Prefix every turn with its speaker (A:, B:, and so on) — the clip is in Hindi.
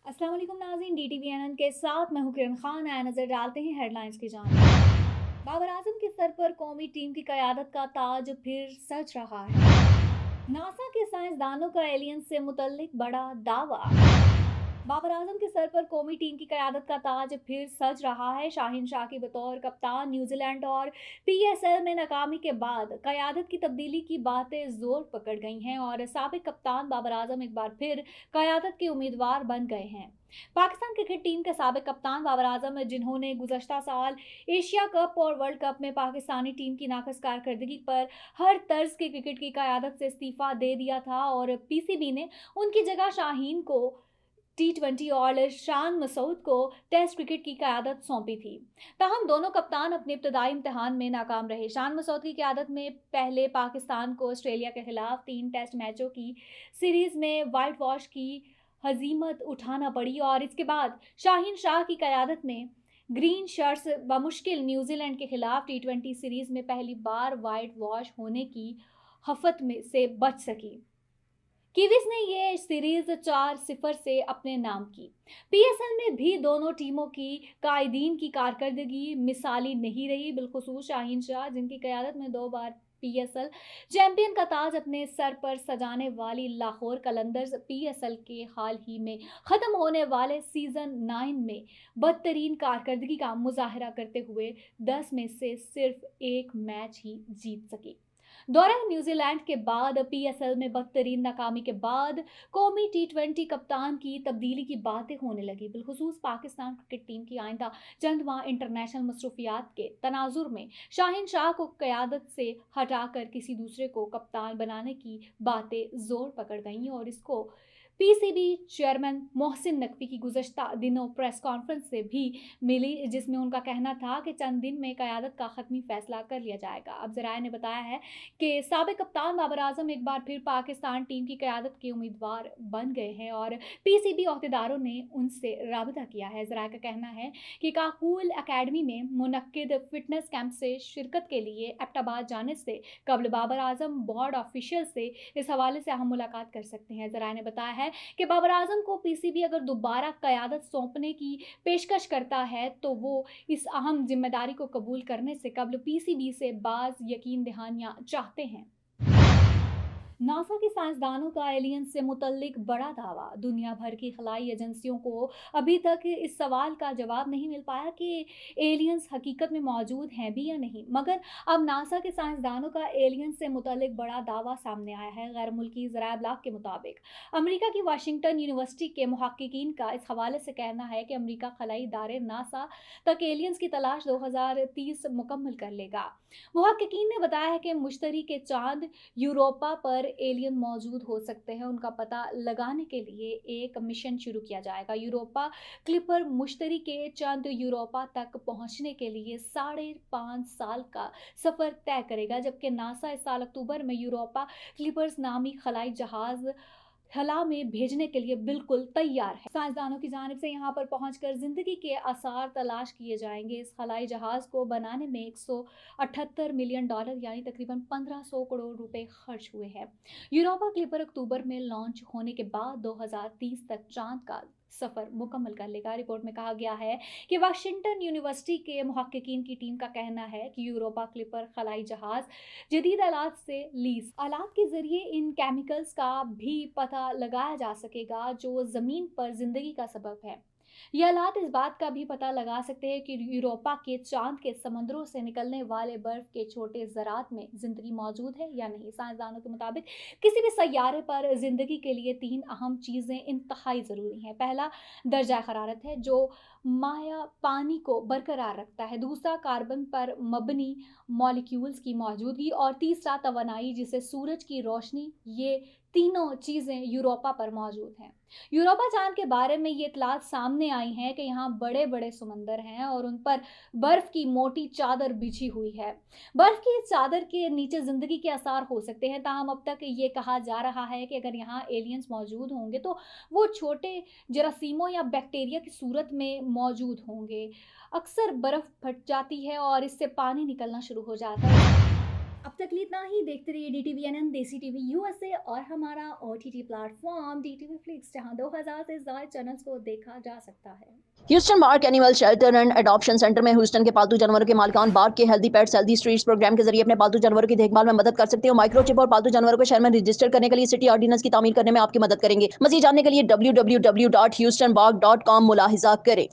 A: अस्सलाम वालेकुम नाज़रीन, DTVNN के साथ मैं हूं किरण खान। आया नजर डालते हैं हेडलाइंस की जानिब। बाबर आजम के सर पर कौमी टीम की क़यादत का ताज फिर सज रहा है। नासा के साइंसदानों का एलियन से मुतल्लिक बड़ा दावा। बाबर आजम के सर पर कौमी टीम की क़यादत का ताज फिर सज रहा है। शाहीन शाह की बतौर कप्तान न्यूजीलैंड और PSL में नाकामी के बाद क़यादत की तब्दीली की बातें जोर पकड़ गई हैं और साबिक कप्तान बाबर आजम एक बार फिर क़यादत के उम्मीदवार बन गए हैं। पाकिस्तान क्रिकेट टीम के साबिक कप्तान बाबर आजम, जिन्होंने गुज़श्ता साल एशिया कप और वर्ल्ड कप में पाकिस्तानी टीम की नाक़िस कारकर्दगी पर हर तर्ज के क्रिकेट की क़यादत से इस्तीफ़ा दे दिया था और PCB ने उनकी जगह शाहीन को T20 और शान मसूद को टेस्ट क्रिकेट की क़यादत सौंपी थी। ताहम दोनों कप्तान अपने इब्तदाई इम्तिहान में नाकाम रहे। शान मसूद की क़यादत में पहले पाकिस्तान को ऑस्ट्रेलिया के खिलाफ 3 टेस्ट मैचों की सीरीज़ में वाइट वॉश की हज़ीमत उठाना पड़ी और इसके बाद शाहीन शाह की क़यादत में ग्रीन शर्ट्स बमुश्किल न्यूजीलैंड के खिलाफ T20 सीरीज़ में पहली बार वाइट वॉश होने की हफ़त में से बच सकी। कीवीज ने ये सीरीज 4-0 से अपने नाम की। PSL में भी दोनों टीमों की कायदीन की कारकर्दगी मिसाली नहीं रही, बिलखुसूस शाहीन शाह, जिनकी क़यादत में 2 बार PSL चैंपियन का ताज अपने सर पर सजाने वाली लाहौर कलंदर्स PSL के हाल ही में ख़त्म होने वाले सीज़न 9 में बदतरीन कारकर्दगी का मुजाहरा करते हुए 10 में से सिर्फ 1 मैच ही जीत सकी। दौरा न्यूजीलैंड के बाद PSL में बदतरीन नाकामी के बाद कौमी T20 कप्तान की तब्दीली की बातें होने लगी। बिलखुसूस पाकिस्तान क्रिकेट टीम की आइंदा चंद माह इंटरनेशनल मसरूफियात के तनाजुर में शाहीन शाह को क़यादत से हटाकर किसी दूसरे को कप्तान बनाने की बातें जोर पकड़ गईं और इसको PCB चेयरमैन मोहसिन नकवी की गुज़श्ता दिनों प्रेस कॉन्फ्रेंस से भी मिली, जिसमें उनका कहना था कि चंद दिन में क़यादत का ख़त्मी फ़ैसला कर लिया जाएगा। अब ज़राए ने बताया है कि साबिक कप्तान बाबर आजम एक बार फिर पाकिस्तान टीम की क़यादत के उम्मीदवार बन गए हैं और PCB अहदेदारों ने उनसे राबिता किया है। ज़राए का कहना है कि काकूल अकेडमी में मुनक्किद फ़िटनेस कैंप से शिरकत के लिए एबटाबाद जाने से कबल बाबर आजम बोर्ड ऑफिशियल से इस हवाले से अहम मुलाकात कर सकते हैं। ज़राए ने बताया है कि बाबर आजम को PCB अगर दोबारा क़यादत सौंपने की पेशकश करता है तो वो इस अहम जिम्मेदारी को कबूल करने से कबल PCB से बाज़ यकीन दहानियां चाहते हैं। नासा के साइंसदानों का एलियन से मुतल्लिक बड़ा दावा। दुनिया भर की खलाई एजेंसियों को अभी तक इस सवाल का जवाब नहीं मिल पाया कि एलियंस हकीकत में मौजूद हैं भी या नहीं, मगर अब नासा के साइंसदानों का एलियन से मुतल्लिक बड़ा दावा सामने आया है। गैर मुल्की ज़राए अबलाग के मुताबिक अमेरिका की वाशिंगटन यूनिवर्सिटी के मुहक्किकीन का इस हवाले से कहना है कि अमेरिका खलाई इदारे नासा तक एलियंस की तलाश 2030 मुकम्मल कर लेगा। मुहक्किकीन ने बताया है कि मुश्तरी के चांद यूरोपा पर एलियन मौजूद हो सकते हैं, उनका पता लगाने के लिए एक मिशन शुरू किया जाएगा। यूरोपा क्लिपर मुश्तरी के चंद यूरोपा तक पहुंचने के लिए 5.5 साल का सफर तय करेगा, जबकि नासा इस साल अक्टूबर में यूरोपा क्लिपर्स नामी खलाई जहाज खला में भेजने के लिए बिल्कुल तैयार है। साइंसदानों की जानिब से यहाँ पर पहुंचकर जिंदगी के आसार तलाश किए जाएंगे। इस खलाई जहाज को बनाने में $178 मिलियन यानी तकरीबन 1500 करोड़ रुपए खर्च हुए हैं। यूरोपा क्लिपर अक्टूबर में लॉन्च होने के बाद 2030 तक चांद का सफर मुकम्मल कर लेगा। रिपोर्ट में कहा गया है कि वाशिंगटन यूनिवर्सिटी के मुहक्किकीन की टीम का कहना है कि यूरोपा क्लिपर खलाई जहाज जदीद आलात से लीज आलात के जरिए इन केमिकल्स का भी पता लगाया जा सकेगा जो ज़मीन पर जिंदगी का सबब है। ये आलात इस बात का भी पता लगा सकते हैं कि यूरोपा के चांद के समंदरों से निकलने वाले बर्फ के छोटे ज़रात में जिंदगी मौजूद है या नहीं। साइंसदानों के मुताबिक किसी भी सैयारे पर जिंदगी के लिए 3 अहम चीज़ें इंतहाई ज़रूरी हैं। पहला दर्जा हरारत है जो माया पानी को बरकरार रखता है, दूसरा कार्बन पर मबनी मॉलिक्यूल्स की मौजूदगी और तीसरा तवानाई जिसे सूरज की रोशनी। ये तीनों चीज़ें यूरोपा पर मौजूद हैं। यूरोपा चांद के बारे में ये इतलात सामने आई हैं कि यहाँ बड़े बड़े समंदर हैं और उन पर बर्फ़ की मोटी चादर बिछी हुई है। बर्फ़ की इस चादर के नीचे ज़िंदगी के आसार हो सकते हैं। ताहम अब तक ये कहा जा रहा है कि अगर यहाँ एलियंस मौजूद होंगे तो वो छोटे जरासीमों या बैक्टीरिया की सूरत में मौजूद होंगे। अक्सर बर्फ़ फट जाती है और इससे पानी निकलना शुरू हो जाता है। अब तक लिए इतना ही। देखते रहिए DTVNN, देसी टीवी USA और हमारा OTT प्लेटफॉर्म DTV Flix, जहां 2000 से ज्यादा चैनल्स को देखा जा सकता है।
B: Houston Bark animal shelter and adoption centre में ह्यूस्टन के पालतू जानवरों के मालिकान बार्क के healthy pets healthy streets programme के जरिए अपने पालतू जानवरों की देखभाल में मदद कर सकते हो। माइक्रोचिप और पालतू जानवरों को शहर में रजिस्टर करने के लिए सिटी ऑर्डिनेंस की तामील करने में आपकी मदद करेंगे। मजीद जानने के लिए www.houstonbark.com मुलाहिजा करें।